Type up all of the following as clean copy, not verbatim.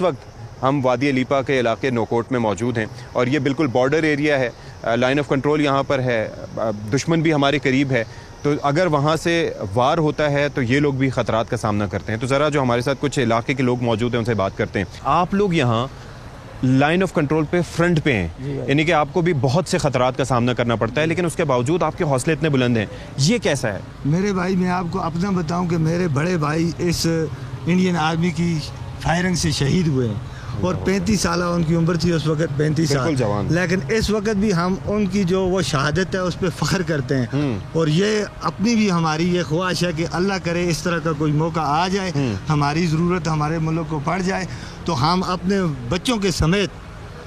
इस वक्त हम वादी अलीपा के इलाके नोकोट में मौजूद हैं और ये बिल्कुल बॉर्डर एरिया है, लाइन ऑफ कंट्रोल यहाँ पर है, दुश्मन भी हमारे करीब है। तो अगर वहाँ से वार होता है तो ये लोग भी ख़तरात का सामना करते हैं। तो ज़रा जो हमारे साथ कुछ इलाके के लोग मौजूद हैं उनसे बात करते हैं। आप लोग यहाँ लाइन ऑफ कंट्रोल पे फ्रंट पे हैं, यानी कि आपको भी बहुत से ख़तरात का सामना करना पड़ता है, लेकिन उसके बावजूद आपके हौसले इतने बुलंद हैं, ये कैसा है? मेरे भाई, मैं आपको अपना बताऊं कि मेरे बड़े भाई इस इंडियन आर्मी की फायरिंग से शहीद हुए हैं और 35 साल उनकी उम्र थी उस वक्त, 35 साल, लेकिन इस वक्त भी हम उनकी जो वो शहादत है उस पर फ़ख्र करते हैं। और ये अपनी भी हमारी ये ख्वाहिश है कि अल्लाह करे इस तरह का कोई मौका आ जाए, हमारी ज़रूरत हमारे मुल्क को पड़ जाए तो हम अपने बच्चों के समेत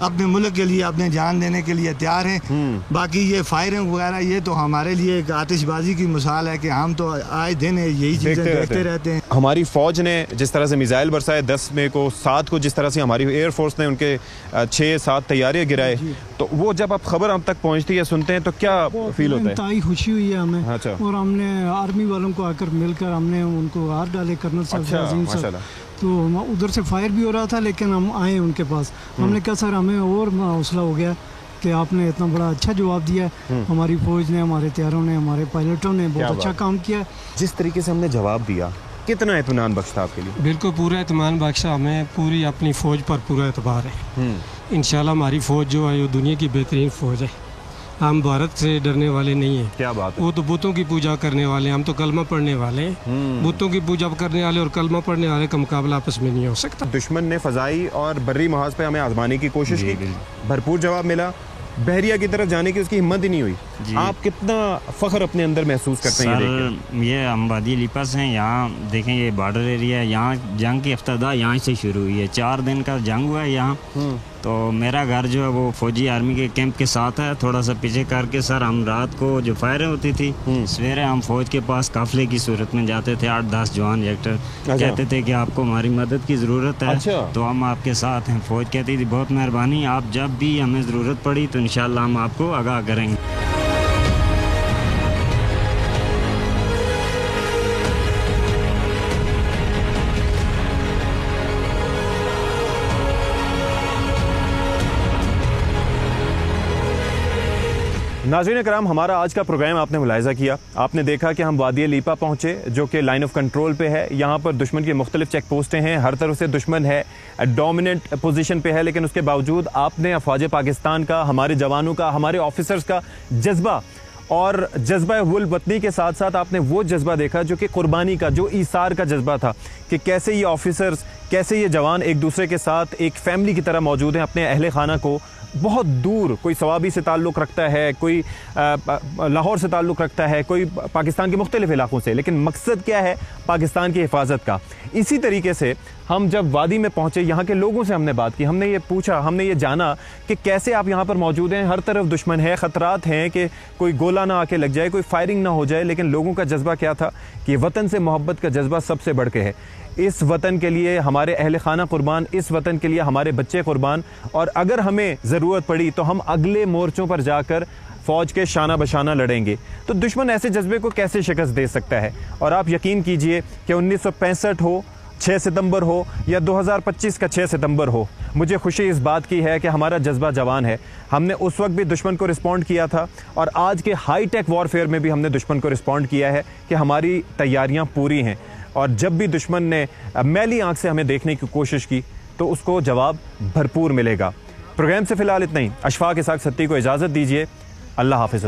अपने मुल्क के लिए अपने जान देने के लिए तैयार हैं। बाकी ये फायरिंग वगैरह ये तो हमारे लिए एक आतिशबाजी की मिसाल है कि हम तो आए दिन यही चीज़ें देखते रहते हैं। हमारी फ़ौज ने जिस तरह से मिसाइल बरसाए 10 मई को, 7 को जिस तरह से हमारी एयरफोर्स ने उनके 6-7 तैयारे गिराए, तो वो जब आप खबर हम तक पहुँचती है, सुनते हैं तो क्या फील होता है? इंतहाई खुशी हुई है हमें। अच्छा। और हमने आर्मी वालों को आकर मिलकर हमने उनको हाथ डाले, कर्नल साहब। तो उधर से फायर भी हो रहा था लेकिन हम आए उनके पास, हमने कहा सर हमें और हौसला हो गया कि आपने इतना बड़ा अच्छा जवाब दिया है। हमारी फौज ने, हमारे तैयारों ने, हमारे पायलटों ने बहुत अच्छा काम किया। जिस तरीके से हमने जवाब दिया, कितना इत्मीनान बख्शा आपके लिए? बिल्कुल पूरा इत्मीनान बख्शा, हमें पूरी अपनी फ़ौज पर पूरा एतबार है। इंशाल्लाह हमारी फ़ौज जो है वो दुनिया की बेहतरीन फ़ौज है। हम भारत से डरने वाले नहीं हैं। क्या बात है? वो तो बुतों की पूजा करने वाले, हम तो कलमा पढ़ने वाले हैं। बुतों की पूजा करने वाले और कलमा पढ़ने वाले का मुकाबला आपस में नहीं हो सकता। दुश्मन ने फ़ज़ाई और बर्री महाज पे हमें आजमाने की कोशिश की, भरपूर जवाब मिला, बहरिया की तरफ जाने की उसकी हिम्मत ही नहीं हुई। आप कितना फ़ख्र अपने अंदर महसूस करते हैं? ये हम वादी अलीपा से हैं, यहाँ देखें ये बॉर्डर एरिया है, यहाँ जंग की इब्तिदा यहाँ से शुरू हुई है। 4 दिन का जंग हुआ है यहाँ। तो मेरा घर जो है वो फौजी आर्मी के कैंप के साथ है, थोड़ा सा पीछे करके। सर हम रात को जो फायरिंग होती थी, सवेरे हम फौज के पास काफिले की सूरत में जाते थे, 8-10 जवान एक्टर कहते थे कि आपको हमारी मदद की ज़रूरत है। तो हम आपके साथ हैं। फौज कहती थी बहुत मेहरबानी, आप जब भी हमें ज़रूरत पड़ी तो इंशाल्लाह हम आपको आगाह करेंगे। नाज़रीन कराम, हमारा आज का प्रोग्राम आपने मुलाहिज़ा किया। आपने देखा कि हम वादी अलीपा पहुँचे जो कि लाइन ऑफ कंट्रोल पे है। यहाँ पर दुश्मन की मुख्तलिफ चेक पोस्टें हैं, हर तरफ से दुश्मन है, डोमिनेंट पोजीशन पे है, लेकिन उसके बावजूद आपने अफ़वाज पाकिस्तान का, हमारे जवानों का, हमारे ऑफिसर्स का जज्बा और जज्बा वुल वतनी के साथ साथ आपने वो जज्बा देखा जो कि कुर्बानी का, जो ईसार का जज्बा था, कि कैसे ये ऑफिसर्स, कैसे ये जवान एक दूसरे के साथ एक फैमिली की तरह मौजूद हैं। अपने अहले खाना को बहुत दूर, कोई सवाबी से ताल्लुक़ रखता है, कोई लाहौर से ताल्लुक़ रखता है, कोई पाकिस्तान के मुख्तलिफ इलाक़ों से, लेकिन मकसद क्या है? पाकिस्तान की हिफाजत का। इसी तरीके से हम जब वादी में पहुँचे, यहाँ के लोगों से हमने बात की, हमने ये पूछा, हमने ये जाना कि कैसे आप यहाँ पर मौजूद हैं। हर तरफ दुश्मन है, ख़तरात हैं कि कोई गोला ना आके लग जाए, कोई फायरिंग ना हो जाए, लेकिन लोगों का जज्बा क्या था कि वतन से मोहब्बत का जज्बा सबसे बढ़ के है। इस वतन के लिए हमारे अहले खाना कुर्बान, इस वतन के लिए हमारे बच्चे कुर्बान, और अगर हमें ज़रूरत पड़ी तो हम अगले मोर्चों पर जाकर फ़ौज के शाना बशाना लड़ेंगे। तो दुश्मन ऐसे जज्बे को कैसे शिकस्त दे सकता है? और आप यकीन कीजिए कि 1965 हो, 6 सितंबर हो या 2025 का 6 सितंबर हो, मुझे खुशी इस बात की है कि हमारा जज्बा जवान है। हमने उस वक्त भी दुश्मन को रिस्पॉन्ड किया था और आज के हाई टेक वॉरफेयर में भी हमने दुश्मन को रिस्पॉन्ड किया है कि हमारी तैयारियां पूरी हैं। और जब भी दुश्मन ने मैली आंख से हमें देखने की कोशिश की तो उसको जवाब भरपूर मिलेगा। प्रोग्राम से फ़िलहाल इतना ही। अशफाक इसाक सत्ती को इजाज़त दीजिए। अल्लाह हाफ़िज़।